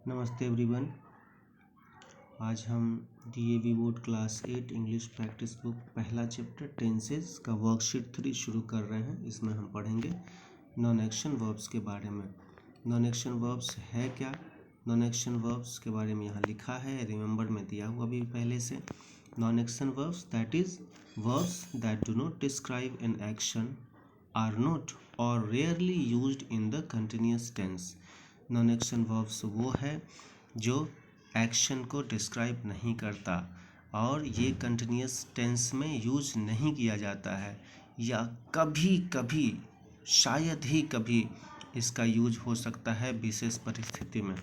नमस्ते एवरीवन। आज हम DAV board class 8 English practice book पहला चैप्टर टेंसेस का वर्कशीट 3 शुरू कर रहे हैं। इसमें हम पढ़ेंगे नॉन एक्शन वर्ब्स के बारे में। नॉन एक्शन वर्ब्स है क्या? नॉन एक्शन वर्ब्स के बारे में यहाँ लिखा है, रिमेंबर में दिया हुआ भी पहले से। Non action verbs that is verbs that do not describe an action are not or rarely used in the continuous tense. Non action verbs वो है जो एक्शन को डिस्क्राइब नहीं करता और ये कंटिन्यूअस टेंस में यूज नहीं किया जाता है, या कभी कभी शायद ही कभी इसका यूज हो सकता है विशेष परिस्थिति में।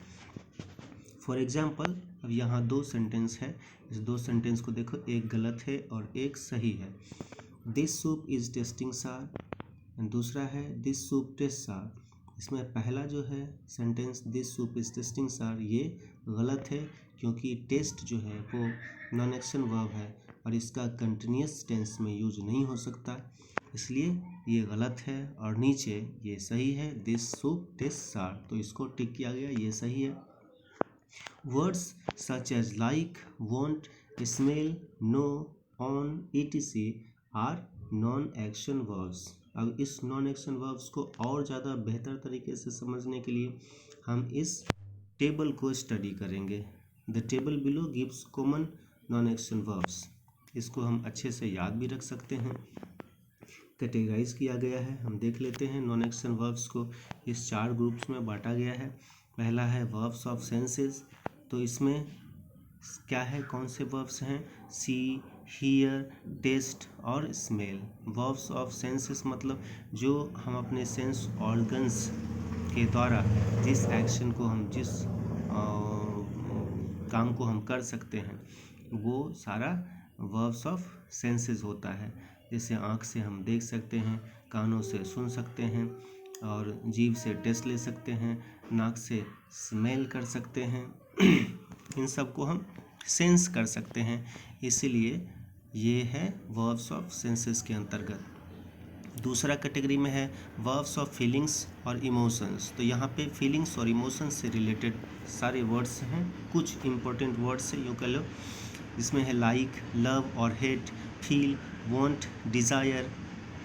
फॉर एग्जाम्पल, अब यहाँ दो सेंटेंस है, इस दो सेंटेंस को देखो, एक गलत है और एक सही है। दिस सूप इज टेस्टिंग सार, दूसरा है दिस सूप टेस्ट सार। इसमें पहला जो है sentence this soup is testing सार, ये गलत है क्योंकि टेस्ट जो है वो नॉन एक्शन वर्ब है और इसका कंटिन्यूअस टेंस में यूज नहीं हो सकता, इसलिए ये गलत है। और नीचे ये सही है, दिस सूप टेस्ट सार, तो इसको टिक किया गया, ये सही है। Words such as like, want, smell, know, own, etc are non action verbs. अब इस नॉन एक्शन वर्ब्स को और ज़्यादा बेहतर तरीके से समझने के लिए हम इस टेबल को स्टडी करेंगे। The table below gives common non action verbs. इसको हम अच्छे से याद भी रख सकते हैं। कैटेगराइज किया गया है, हम देख लेते हैं। नॉन एक्शन वर्ब्स को इस 4 ग्रुप्स में बांटा गया है। पहला है वर्ब्स ऑफ सेंसेस, तो इसमें क्या है, कौन से वर्ब्स हैं? सी, हियर, टेस्ट और स्मेल। वर्ब्स ऑफ सेंसेस मतलब जो हम अपने सेंस ऑर्गन्स के द्वारा जिस एक्शन को हम जिस काम को हम कर सकते हैं वो सारा वर्ब्स ऑफ सेंसेस होता है। जैसे आँख से हम देख सकते हैं, कानों से सुन सकते हैं और जीभ से टेस्ट ले सकते हैं, नाक से स्मेल कर सकते हैं इन सब को हम सेंस कर सकते हैं, इसीलिए ये है वर्ब्स ऑफ सेंसेस के अंतर्गत। दूसरा कैटेगरी में है वर्ब्स ऑफ फीलिंग्स और इमोशंस। तो यहाँ पे फीलिंग्स और इमोशंस से रिलेटेड सारे वर्ड्स हैं, कुछ इंपॉर्टेंट वर्ड्स हैं यूँ कह लो। इसमें है लाइक, लव और hate, feel, want, desire,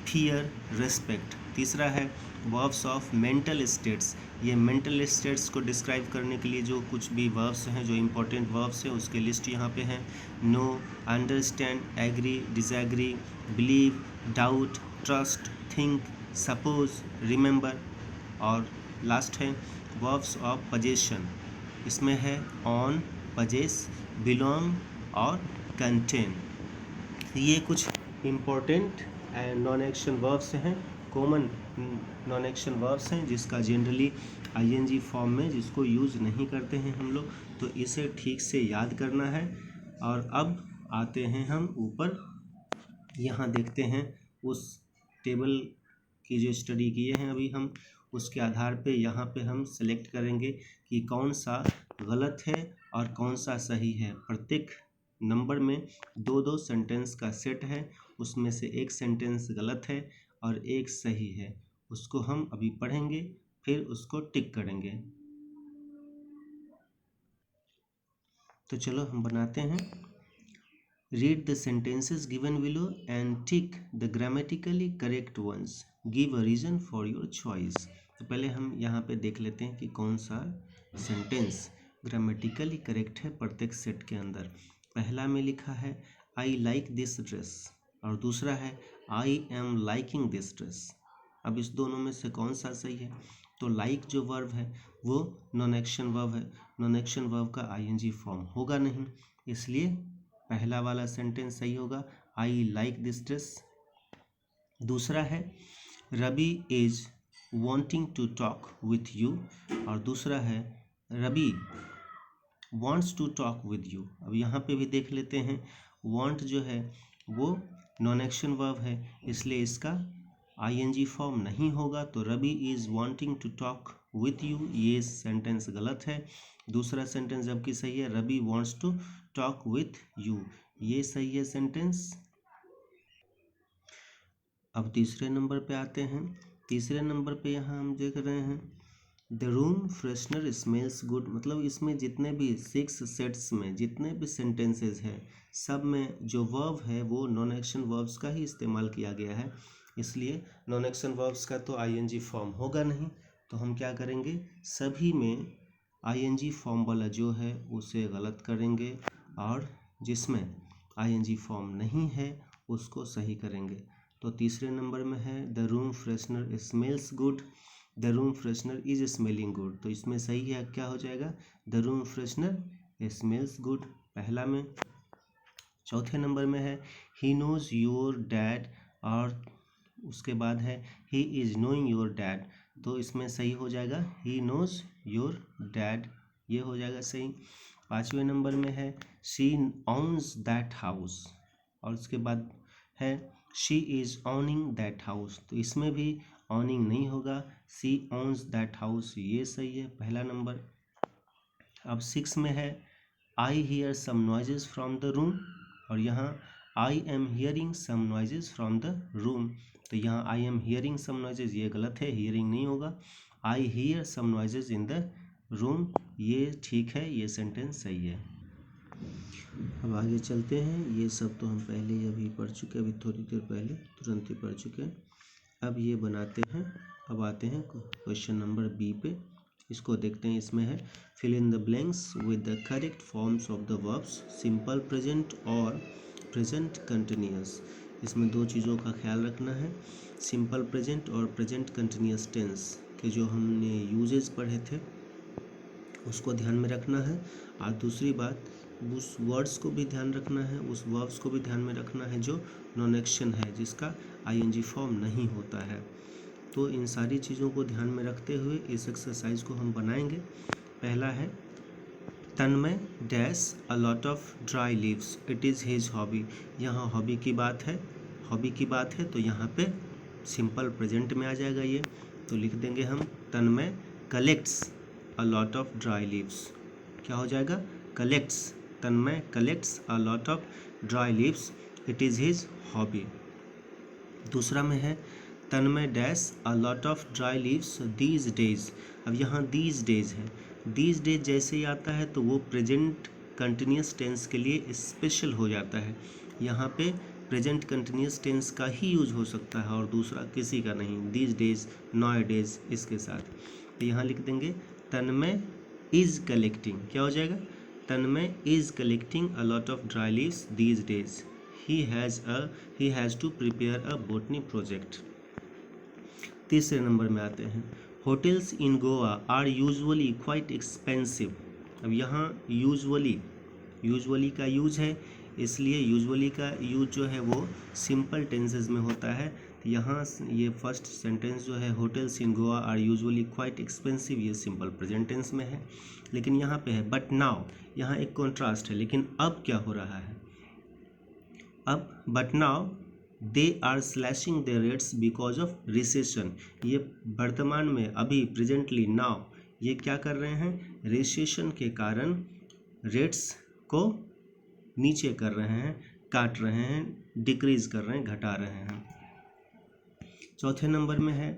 fear, respect. तीसरा है वर्ब्स ऑफ मेंटल स्टेट्स। ये मेंटल स्टेट्स को डिस्क्राइब करने के लिए जो कुछ भी वर्ब्स हैं, जो इंपॉर्टेंट वर्ब्स हैं, उसके लिस्ट यहाँ पे हैं। Know, understand, agree, disagree, believe, doubt, trust, think, suppose, remember. और लास्ट है वर्ब्स ऑफ पजेशन। इसमें है ऑन, पजेस, बिलोंग और कंटेन। ये कुछ इम्पोर्टेंट नॉन एक्शन वर्ब्स हैं, कॉमन नॉन एक्शन वर्ब्स हैं जिसका जनरली आईएनजी फॉर्म में जिसको यूज़ नहीं करते हैं हम लोग, तो इसे ठीक से याद करना है। और अब आते हैं हम ऊपर, यहाँ देखते हैं उस टेबल की जो स्टडी किए हैं अभी हम, उसके आधार पे यहाँ पे हम सेलेक्ट करेंगे कि कौन सा गलत है और कौन सा सही है। प्रत्येक नंबर में 2-2 सेंटेंस का सेट है, उसमें से एक सेंटेंस गलत है और एक सही है। उसको हम अभी पढ़ेंगे, फिर उसको टिक करेंगे। तो चलो हम बनाते हैं। Read the sentences given below and tick the grammatically correct ones. Give a reason for your choice. तो पहले हम यहाँ पे देख लेते हैं कि कौन सा सेंटेंस ग्रामेटिकली करेक्ट है प्रत्येक सेट के अंदर। पहला में लिखा है आई लाइक दिस ड्रेस और दूसरा है I am liking this dress. अब इस दोनों में से कौन सा सही है? तो लाइक जो वर्ब है वो नॉन एक्शन वर्ब है, नॉन एक्शन वर्ब का आईएनजी फॉर्म होगा नहीं, इसलिए पहला वाला सेंटेंस सही होगा, आई लाइक दिस ड्रेस। दूसरा है Ravi is wanting to talk with you और दूसरा है Ravi wants to talk with you. अब यहाँ पे भी देख लेते हैं, want जो है वो नॉन एक्शन वर्ब है, इसलिए इसका आईएनजी फॉर्म नहीं होगा, तो Ravi is wanting to talk with you, ये सेंटेंस गलत है। दूसरा सेंटेंस जबकि सही है, Ravi wants to talk with you, ये सही है सेंटेंस। अब तीसरे नंबर पे आते हैं। तीसरे नंबर पे यहाँ हम देख रहे हैं the room freshener smells good, मतलब इसमें जितने भी 6 सेट्स में जितने भी सेंटेंसेस हैं सब में जो वर्ब है वो नॉन एक्शन वर्ब्स का ही इस्तेमाल किया गया है, इसलिए नॉन एक्शन वर्ब्स का तो आईएनजी फॉर्म होगा नहीं। तो हम क्या करेंगे, सभी में आईएनजी फॉर्म वाला जो है उसे गलत करेंगे और जिसमें आईएनजी फॉर्म नहीं है उसको सही करेंगे। तो तीसरे नंबर में है the room freshener smells good, the room freshener is smelling good, तो इसमें सही है क्या हो जाएगा, the room freshener smells good पहला में। चौथे नंबर में है ही नोज योर डैड, और उसके बाद है he is knowing your dad, तो इसमें सही हो जाएगा ही नोज योर डैड, ये हो जाएगा सही। पाँचवें नंबर में है शी ऑन्स दैट हाउस, और उसके बाद है शी इज ऑनिंग दैट हाउस, तो इसमें भी ऑनिंग नहीं होगा, शी ऑन्स दैट हाउस, ये सही है पहला नंबर। अब 6 में है I hear some noises from the room, और यहाँ I am hearing some noises from the room, तो यहाँ I am hearing some noises ये गलत है, हियरिंग नहीं होगा, I hear some noises in the room, ये ठीक है, ये सेंटेंस सही है। अब आगे चलते हैं, ये सब तो हम पहले ही अभी पढ़ चुके, अभी थोड़ी देर पहले तुरंत ही पढ़ चुके हैं। अब ये बनाते हैं, अब आते हैं क्वेश्चन नंबर बी पे, इसको देखते हैं। इसमें है fill in the blanks with the correct forms of the verbs simple present और प्रेजेंट कंटिन्यूअस। इसमें दो चीज़ों का ख्याल रखना है, सिंपल प्रेजेंट और प्रेजेंट कंटिन्यूअस टेंस के जो हमने यूजेस पढ़े थे उसको ध्यान में रखना है, और दूसरी बात उस वर्ड्स को भी ध्यान रखना है, उस वर्ब्स को भी ध्यान में रखना है जो नॉन एक्शन है, जिसका आईएनजी फॉर्म नहीं होता है। तो इन सारी चीज़ों को ध्यान में रखते हुए इस एक्सरसाइज को हम बनाएंगे। पहला है Tanmay dash a lot of dry leaves, it is his hobby, यहाँ हॉबी की बात है, हॉबी की बात है तो यहाँ पे सिंपल प्रेजेंट में आ जाएगा ये, तो लिख देंगे हम Tanmay collects a lot of dry leaves, क्या हो जाएगा, collects, Tanmay collects a lot of dry leaves, it is his hobby. दूसरा में है Tanmay dash a lot of dry leaves these days, अब यहाँ दीज डेज है, दीज डेज जैसे ही आता है तो वो प्रेजेंट कंटिन्यूस टेंस के लिए स्पेशल हो जाता है, यहाँ पे प्रेजेंट कंटिन्यूस टेंस का ही यूज हो सकता है और दूसरा किसी का नहीं, दीज डेज, नॉय डेज इसके साथ। तो यहाँ लिख देंगे तन्मय इज कलेक्टिंग, क्या हो जाएगा, Tanmay is collecting a lot of dry leaves these days, he has to prepare a botany project। तीसरे नंबर में आते हैं hotels in Goa are usually quite expensive, अब यहाँ यूजुअली का यूज है, इसलिए यूजुअली का यूज जो है वो सिंपल टेंसेस में होता है, तो यहाँ ये फर्स्ट सेंटेंस जो है hotels in Goa are usually quite expensive, ये सिंपल प्रेजेंट टेंस में है, लेकिन यहाँ पे है बट नाउ, यहाँ एक कॉन्ट्रास्ट है, लेकिन अब क्या हो रहा है, अब but now they are slashing the rates because of recession, ये वर्तमान में अभी प्रेजेंटली नाउ ये क्या कर रहे हैं, रिसेशन के कारण रेट्स को नीचे कर रहे हैं, काट रहे हैं, डिक्रीज कर रहे हैं, घटा रहे हैं। चौथे नंबर में है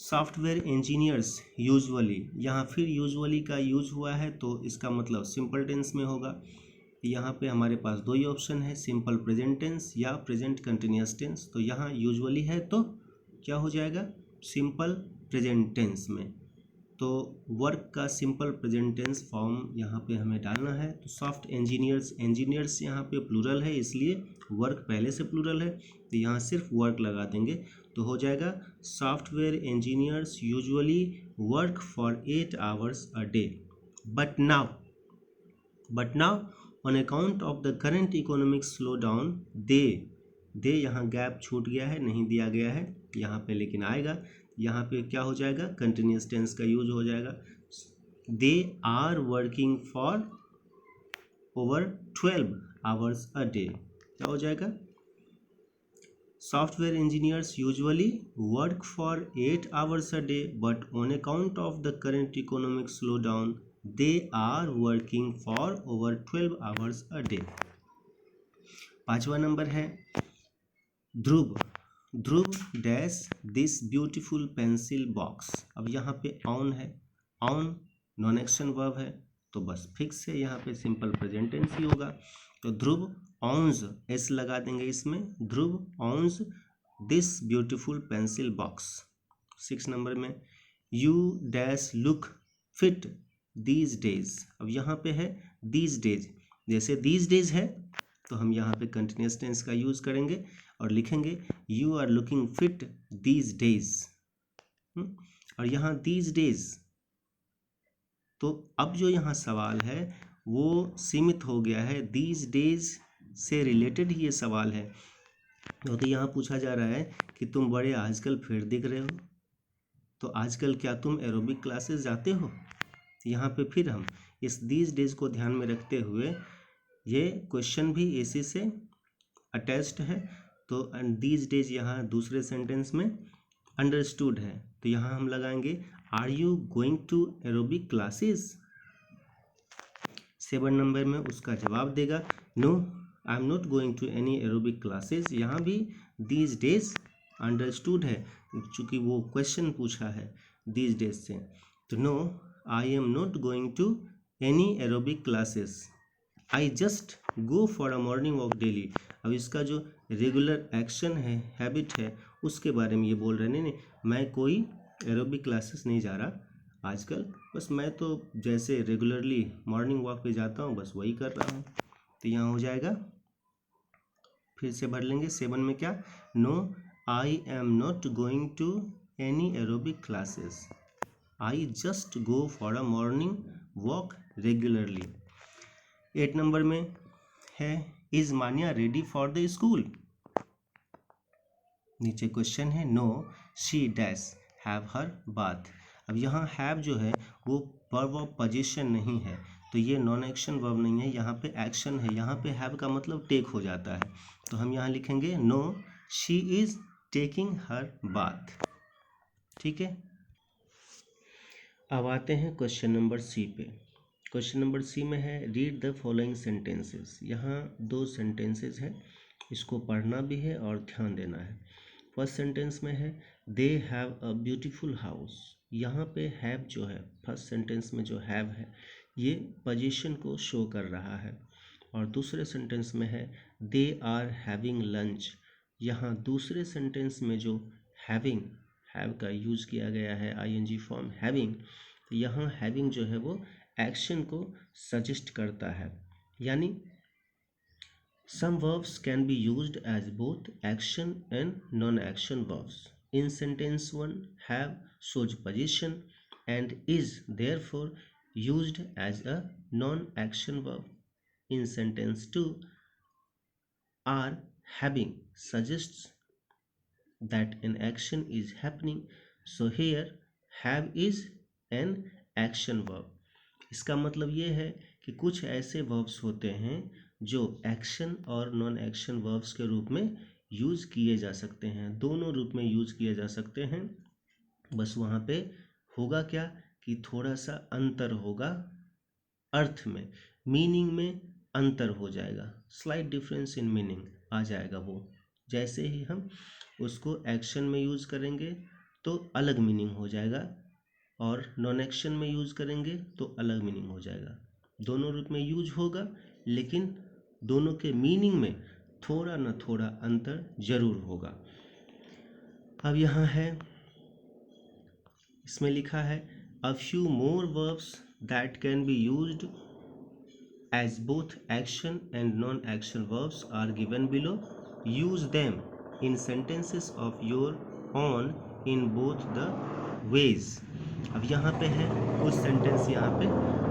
सॉफ्टवेयर इंजीनियर्स यूजुअली, यहाँ फिर यूजुअली का यूज हुआ है तो इसका मतलब सिंपल टेंस में होगा, यहाँ पे हमारे पास दो ही ऑप्शन है, सिंपल प्रेजेंट टेंस या प्रेजेंट कंटिन्यूअस टेंस, तो यहाँ यूजुअली है तो क्या हो जाएगा, सिंपल प्रेजेंट टेंस में, तो वर्क का सिंपल प्रेजेंट टेंस फॉर्म यहाँ पे हमें डालना है, तो सॉफ्ट इंजीनियर्स, इंजीनियर्स यहाँ पे प्लूरल है इसलिए वर्क पहले से प्लूरल है, तो यहाँ सिर्फ वर्क लगा देंगे, तो हो जाएगा software engineers usually work for 8 hours a day, but now on account of the current economic slow down they यहाँ गैप छूट गया है, नहीं दिया गया है यहाँ पे, लेकिन आएगा, यहाँ पे क्या हो जाएगा, कंटिन्यूस टेंस का यूज हो जाएगा, they are working for over 12 hours a day, क्या हो जाएगा, software engineers usually work for 8 hours a day but on account of the current economic slow down they are working for over 12 hours a day। पांचवा नंबर है Dhruv dash this beautiful pencil box, अब यहाँ पे on है, on non action verb है तो बस फिक्स है, यहाँ पे सिंपल प्रेजेंट टेंस ही होगा। तो ध्रुव ऑन्स, एस लगा देंगे इसमें, Dhruv owns this beautiful pencil box. 6 नंबर में you dash look fit these days. अब यहाँ पे है दीज डेज, जैसे दीज डेज है तो हम यहाँ पे कंटिन्यूस टेंस का यूज करेंगे और लिखेंगे you are looking fit these days. और यहाँ दीज डेज, तो अब जो यहाँ सवाल है वो सीमित हो गया है, दीज डेज से रिलेटेड ही ये सवाल है। तो यहाँ पूछा जा रहा है कि तुम बड़े आजकल फिट दिख रहे हो, तो आजकल क्या तुम एरोबिक क्लासेस जाते हो? यहाँ पे फिर हम इस दीज डेज को ध्यान में रखते हुए, ये क्वेश्चन भी इसी से अटैच्ड है, तो दीज डेज यहाँ दूसरे सेंटेंस में अंडरस्टूड है, तो यहाँ हम लगाएंगे are you going to aerobic classes. 7 number में उसका जवाब देगा no I am not going to any aerobic classes. यहाँ भी दीज डेज अंडरस्टूड है चूँकि वो क्वेश्चन पूछा है दीज डेज से, तो no I am not going to any aerobic classes, I just go for a morning walk daily. अब इसका जो रेगुलर एक्शन है, हैबिट है, उसके बारे में ये बोल रहे हैं, नहीं मैं कोई एरोबिक क्लासेस नहीं जा रहा आजकल, बस मैं तो जैसे रेगुलरली मॉर्निंग वॉक पे जाता हूँ बस वही कर रहा हूँ। तो यहाँ हो जाएगा, फिर से भर लेंगे 7 में क्या, no I am not going to any aerobic classes, I just go for a morning walk regularly. 8 number में है is Manya ready for the school. नीचे क्वेश्चन है no she dash have her bath. अब यहाँ हैव जो है वो verb of position नहीं है, तो ये नॉन एक्शन वर्ब नहीं है, यहाँ पे एक्शन है, यहाँ पे हैव का मतलब टेक हो जाता है, तो हम यहाँ लिखेंगे no she is taking her bath. ठीक है, अब आते हैं क्वेश्चन नंबर सी पे। क्वेश्चन नंबर सी में है रीड द फॉलोइंग सेंटेंसेस। यहाँ 2 सेंटेंसेस है, इसको पढ़ना भी है और ध्यान देना है। फर्स्ट सेंटेंस में है they have a beautiful house. यहाँ पे हैव जो है, फर्स्ट सेंटेंस में जो हैव है ये पोजीशन को शो कर रहा है, और दूसरे सेंटेंस में है दे आर हैविंग लंच। यहाँ दूसरे सेंटेंस में जो हैविंग, हैव का यूज किया गया है आईएनजी फॉर्म हैविंग, तो यहाँ हैविंग जो है वो एक्शन को सजेस्ट करता है, यानी some verbs can be used as both action and non-action verbs. In sentence 1, have shows position and is therefore used as a non-action verb. In sentence 2, are having suggests that an action is happening, so here have is an action verb. इसका मतलब ये है कि कुछ ऐसे verbs होते हैं जो एक्शन और नॉन एक्शन वर्ब्स के रूप में यूज किए जा सकते हैं, दोनों रूप में यूज किए जा सकते हैं। बस वहाँ पे होगा क्या कि थोड़ा सा अंतर होगा, अर्थ में, मीनिंग में अंतर हो जाएगा, स्लाइट डिफरेंस इन मीनिंग आ जाएगा वो। जैसे ही हम उसको एक्शन में यूज करेंगे तो अलग मीनिंग हो जाएगा, और नॉन एक्शन में यूज करेंगे तो अलग मीनिंग हो जाएगा। दोनों रूप में यूज होगा, लेकिन दोनों के मीनिंग में थोड़ा ना थोड़ा अंतर जरूर होगा। अब यहाँ है, इसमें लिखा है a few more verbs that can be used as both action and non action verbs are given below, use them in sentences of your own in both the ways. अब यहाँ पे है कुछ सेंटेंस, यहाँ पे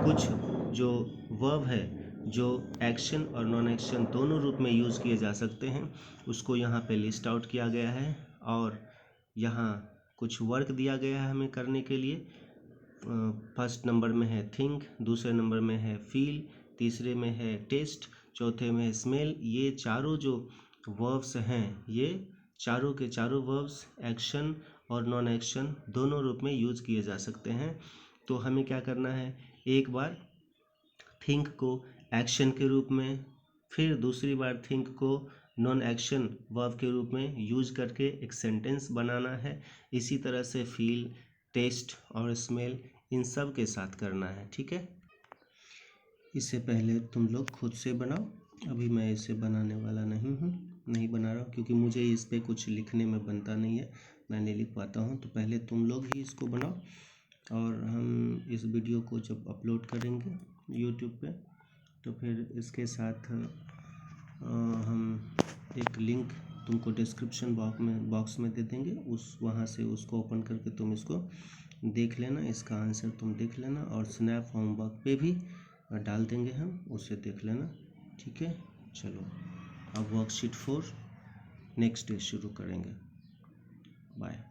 कुछ जो वर्ब है जो एक्शन और नॉन एक्शन दोनों रूप में यूज़ किए जा सकते हैं, उसको यहाँ पे लिस्ट आउट किया गया है, और यहाँ कुछ वर्क दिया गया है हमें करने के लिए। फर्स्ट नंबर में है थिंक, दूसरे नंबर में है फील, तीसरे में है टेस्ट, चौथे में है स्मेल। ये चारों जो वर्ब्स हैं, ये चारों के चारों वर्ब्स एक्शन और नॉन एक्शन दोनों रूप में यूज किए जा सकते हैं। तो हमें क्या करना है, एक बार थिंक को एक्शन के रूप में, फिर दूसरी बार थिंक को नॉन एक्शन वर्ब के रूप में यूज करके एक सेंटेंस बनाना है। इसी तरह से फील, टेस्ट और स्मेल, इन सब के साथ करना है, ठीक है। इससे पहले तुम लोग खुद से बनाओ। अभी मैं इसे बनाने वाला नहीं बना रहा हूँ, क्योंकि मुझे इस पे कुछ लिखने में बनता नहीं है, मैं नहीं लिख पाता हूँ। तो पहले तुम लोग ही इसको बनाओ, और हम इस वीडियो को जब अपलोड करेंगे यूट्यूब पे, तो फिर इसके साथ हम एक लिंक तुमको डिस्क्रिप्शन बॉक्स में दे देंगे। वहाँ से उसको ओपन करके तुम इसको देख लेना, इसका आंसर तुम देख लेना, और स्नैप होमवर्क पे भी डाल देंगे हम, उसे देख लेना, ठीक है। चलो अब वर्कशीट 4 नेक्स्ट डे शुरू करेंगे। बाय।